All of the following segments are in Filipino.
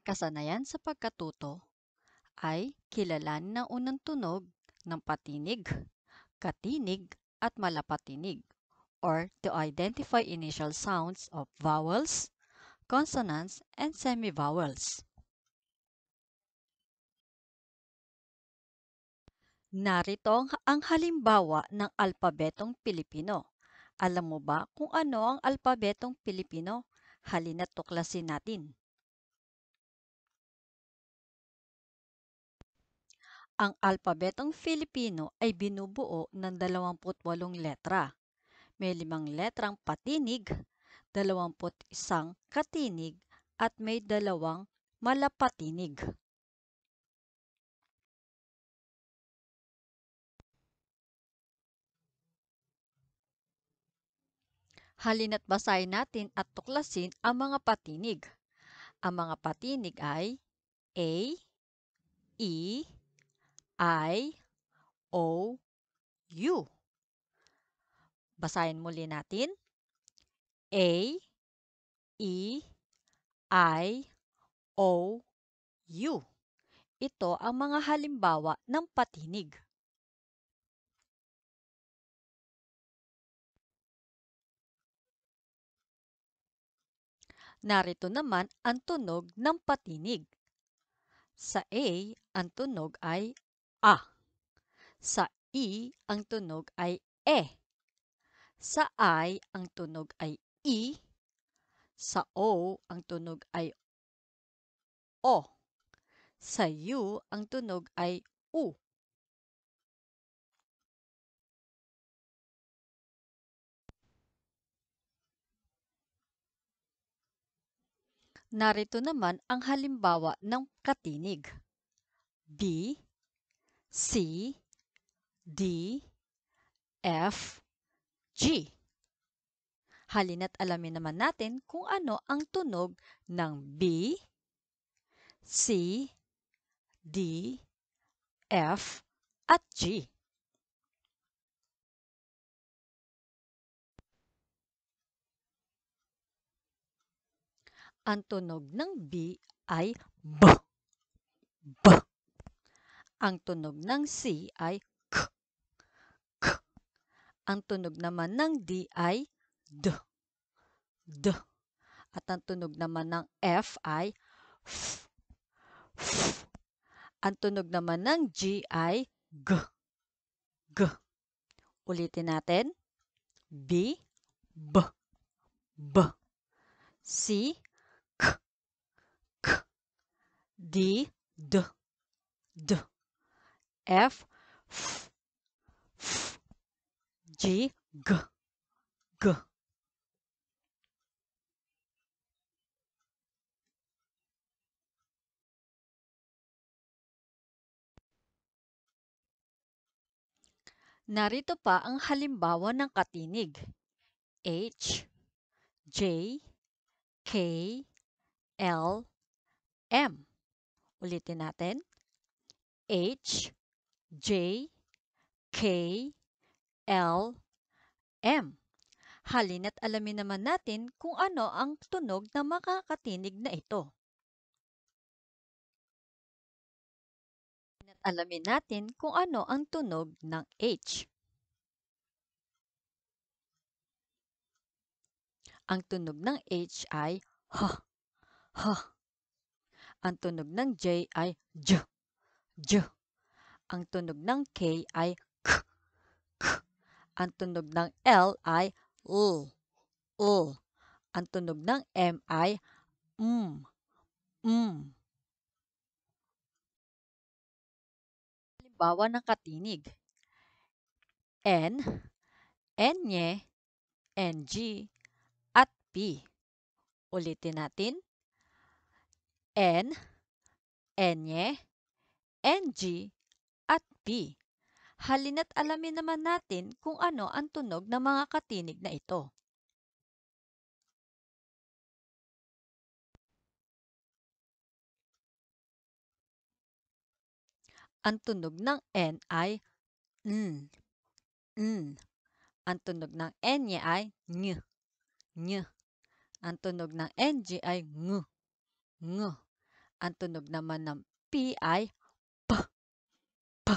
kasanayan sa pagkatuto ay kilalanin ang unang tunog ng patinig, katinig at malapatinig, or to identify initial sounds of vowels, consonants, and semivowels. Narito ang halimbawa ng alpabetong Pilipino. Alam mo ba kung ano ang alpabetong Pilipino? Halina't tuklasin natin. Ang alpabetong Filipino ay binubuo ng 28 letra. May 5 letrang patinig, 21 katinig, at may 2 malapatinig. Halina't basahin natin at tuklasin ang mga patinig. Ang mga patinig ay A, E, I, O, U. Basahin muli natin. A, E, I, O, U. Ito ang mga halimbawa ng patinig. Narito naman ang tunog ng patinig. Sa A, ang tunog ay A. Sa E, ang tunog ay E. Sa I, ang tunog ay I. Sa O, ang tunog ay O. Sa U, ang tunog ay U. Narito naman ang halimbawa ng katinig. B, C, D, F, G. Halina't alamin naman natin kung ano ang tunog ng B, C, D, F, at G. Ang tunog ng B ay B, B. Ang tunog ng C ay K, K. Ang tunog naman ng D ay D, D. At ang tunog naman ng F ay F, F. Ang tunog naman ng G ay G, G. Ulitin natin. B, B, B. C, K, K. D, D, D. F, F, F. G, G, G. Narito pa ang halimbawa ng katinig. H, J, K, L, M. Ulitin natin. H, J, K, L, M. Halina't alamin naman natin kung ano ang tunog ng mga katinig na ito. Halina't alamin natin kung ano ang tunog ng H. Ang tunog ng H ay H, H. Ang tunog ng J ay J, J. Ang tunog ng K ay K, K. Ang tunog ng L ay L, L. Ang tunog ng M ay M, M. Halimbawa ng katinig. N, Nye, NG, at P. Ulitin natin. N, Nye, NG, at P. Halina't alamin naman natin kung ano ang tunog ng mga katinig na ito. Ang tunog ng N ay N, N. Ang tunog ng Nye ay Ny, Ny. Ang tunog ng NG ay Ng, Ng. Ang tunog naman ng P ay P, P.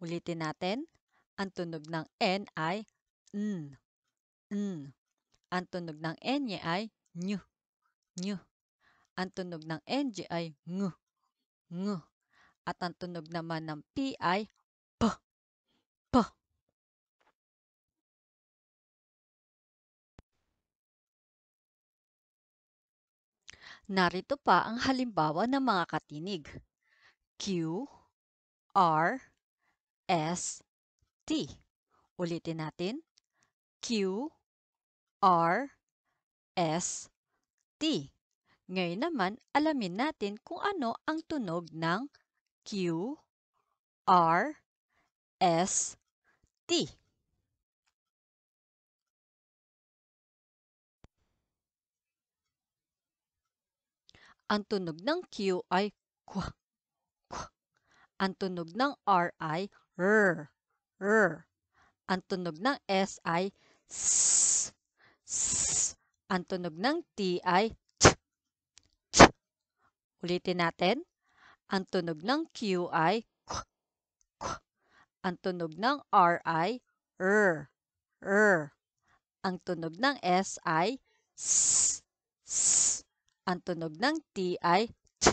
Ulitin natin. Ang tunog ng N ay N, N. Ang tunog ng Ny ay Ny, Ny. Ang tunog ng Ng ay Ng, Ng. At ang tunog naman ng P ay P, P. Narito pa ang halimbawa ng mga katinig. Q, R, S, T. Ulitin natin. Q, R, S, T. Ngayon naman, alamin natin kung ano ang tunog ng Q, R, S, T. Ang tunog ng Q ay kwa, kwa. Ang tunog ng R ay R, R. Ang tunog ng S ay S, S. Ang tunog ng T ay T, T. Ulitin natin. Ang tunog ng Q ay K, K. Ang tunog ng R ay R, R. Ang tunog ng S ay S, S. Ang tunog ng T ay T,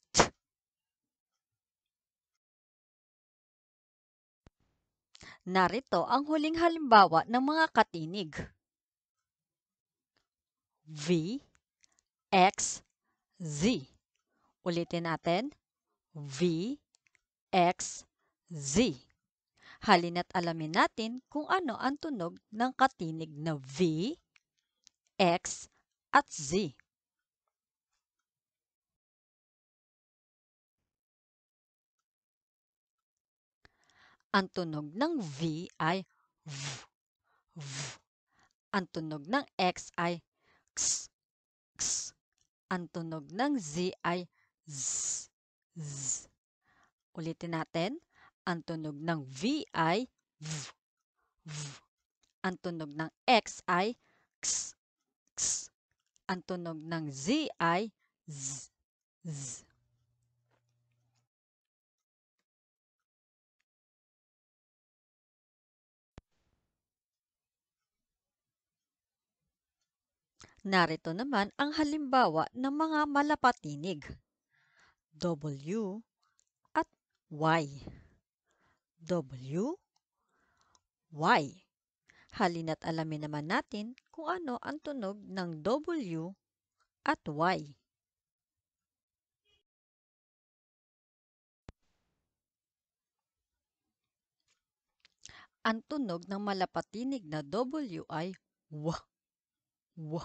T. Narito ang huling halimbawa ng mga katinig. V, X, Z. Ulitin natin. V, X, Z. Halina't alamin natin kung ano ang tunog ng katinig na V, X, at Z. Ang tunog ng V ay V, V. Ang tunog ng X ay X, X. Ang tunog ng Z ay Z, Z. Ulitin natin. Ang tunog ng V ay V, V. Ang tunog ng X ay X, X. Ang tunog ng Z ay Z, Z. Narito naman ang halimbawa ng mga malapatinig. W at Y. W, Y. Halina't alamin naman natin kung ano ang tunog ng W at Y. Ang tunog ng malapatinig na W ay W, W.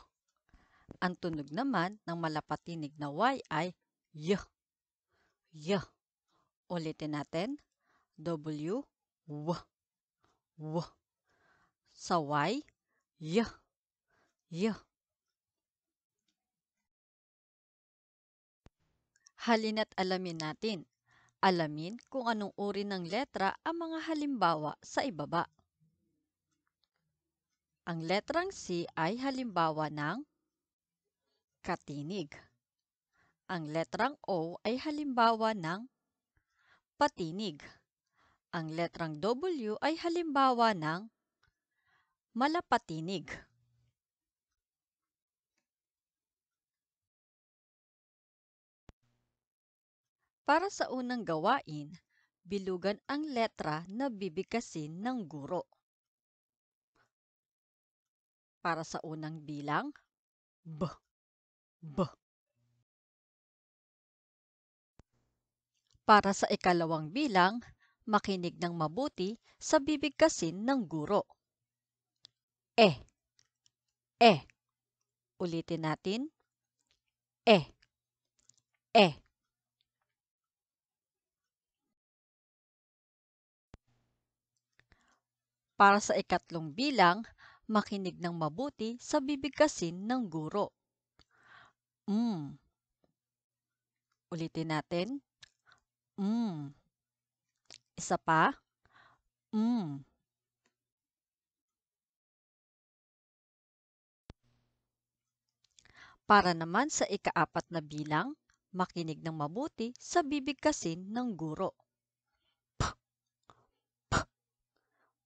Ang tunog naman ng malapatinig na Y ay Y, Y. Ulitin natin. W, W, W. Sa Y, Y, Y. Halina't alamin natin. Alamin kung anong uri ng letra ang mga halimbawa sa ibaba. Ang letrang C ay halimbawa ng katinig. Ang letrang O ay halimbawa ng patinig. Ang letrang W ay halimbawa ng malapatinig. Para sa unang gawain, bilugan ang letra na bibigkasin ng guro. Para sa unang bilang, B, B. Para sa ikalawang bilang, makinig ng mabuti sa bibigkasin ng guro. E, E. Ulitin natin. E, E. Para sa ikatlong bilang, makinig ng mabuti sa bibigkasin ng guro. Ulitin natin. Isa pa. Para naman sa ikaapat na bilang, Makinig ng mabuti sa bibigkasin ng guro.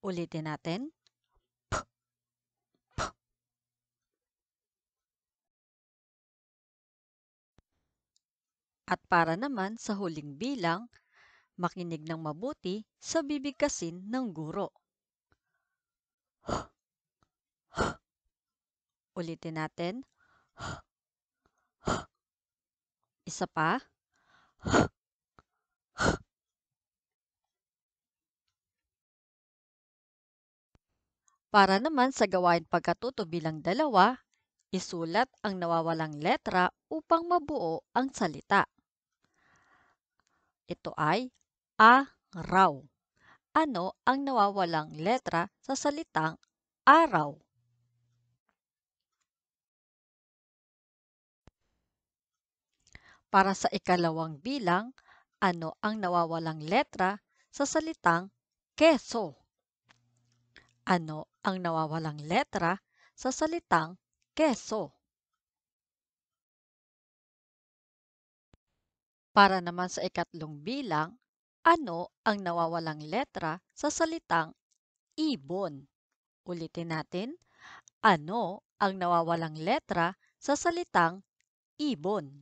Ulitin natin. At para naman sa huling bilang, makinig ng mabuti sa bibigkasin ng guro. Ulitin natin. Isa pa. Para naman sa gawain pagkatuto bilang 2, isulat ang nawawalang letra upang mabuo ang salita. Ito ay araw. Ano ang nawawalang letra sa salitang araw? Para sa ikalawang bilang, ano ang nawawalang letra sa salitang keso? Ano ang nawawalang letra sa salitang keso? Para naman sa ikatlong bilang, ano ang nawawalang letra sa salitang ibon? Ulitin natin, ano ang nawawalang letra sa salitang ibon?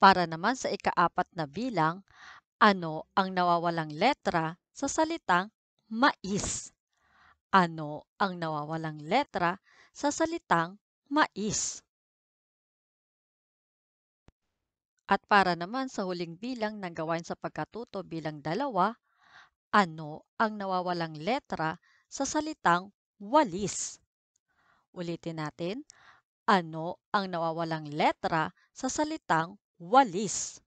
Para naman sa ikaapat na bilang, ano ang nawawalang letra sa salitang mais? Ano ang nawawalang letra sa salitang mais? At para naman sa huling bilang ng gawain sa pagkatuto bilang 2, ano ang nawawalang letra sa salitang walis? Ulitin natin, ano ang nawawalang letra sa salitang walis?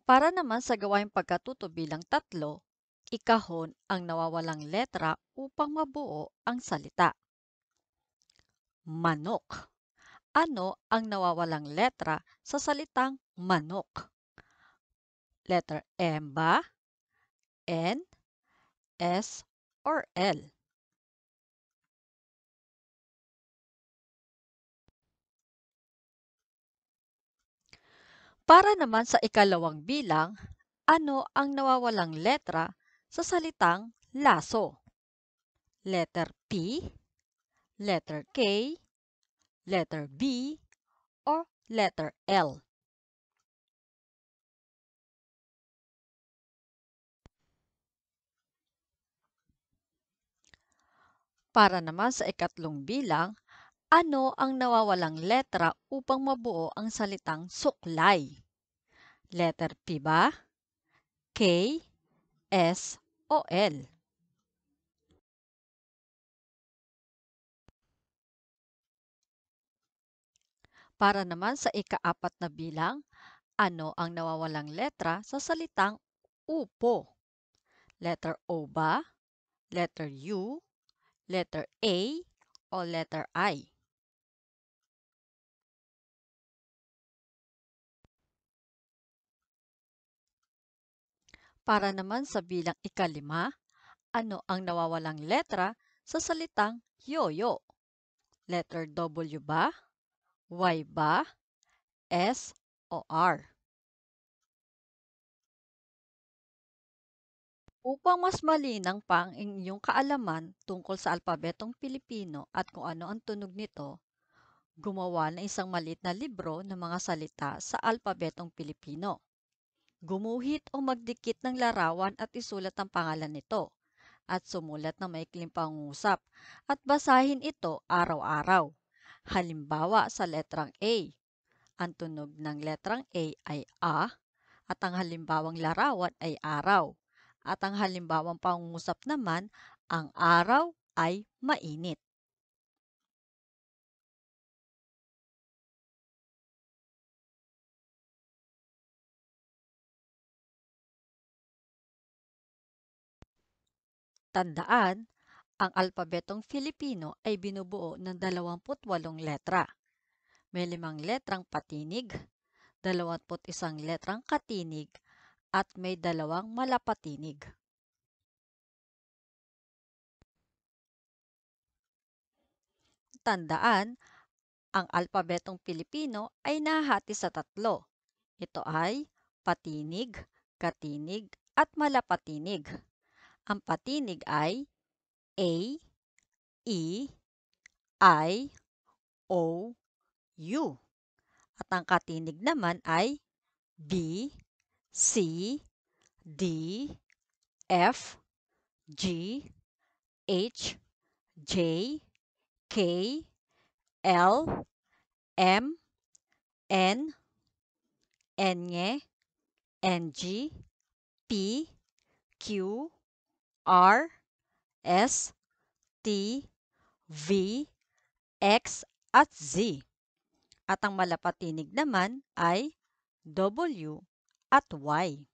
Para naman sa gawaing pagkatuto bilang 3, ikahon ang nawawalang letra upang mabuo ang salita. Manok. Ano ang nawawalang letra sa salitang manok? Letter M ba? N, S, or L? Para naman sa ikalawang bilang, ano ang nawawalang letra sa salitang laso? Letter P, letter K, letter B, or letter L? Para naman sa ikatlong bilang, ano ang nawawalang letra upang mabuo ang salitang suklay? Letter P ba? K, S, o L? Para naman sa ikaapat na bilang, ano ang nawawalang letra sa salitang upo? Letter O ba? Letter U, letter A, o letter I? Para naman sa bilang ikalima, ano ang nawawalang letra sa salitang yoyo? Letter W ba? Y ba? S o R? Upang mas malinang pa ang inyong kaalaman tungkol sa alpabetong Pilipino at kung ano ang tunog nito, gumawa ng isang maliit na libro ng mga salita sa alpabetong Pilipino. Gumuhit o magdikit ng larawan at isulat ang pangalan nito at sumulat ng maikling pangungusap at basahin ito araw-araw. Halimbawa sa letrang A, ang tunog ng letrang A ay A at ang halimbawang larawan ay araw. At ang halimbawang pangungusap naman, ang araw ay mainit. Tandaan, ang alpabetong Filipino ay binubuo ng 28 letra. May 5 letrang patinig, 21 letrang katinig, at may dalawang malapatinig. Tandaan, ang alpabetong Pilipino ay nahahati sa tatlo. Ito ay patinig, katinig, at malapatinig. Ang patinig ay A, E, I, O, U. At ang katinig naman ay B, C, D, F, G, H, J, K, L, M, N, N, NG, P, Q, R, S, T, V, X, at Z. At ang malapatinig naman ay W at Y.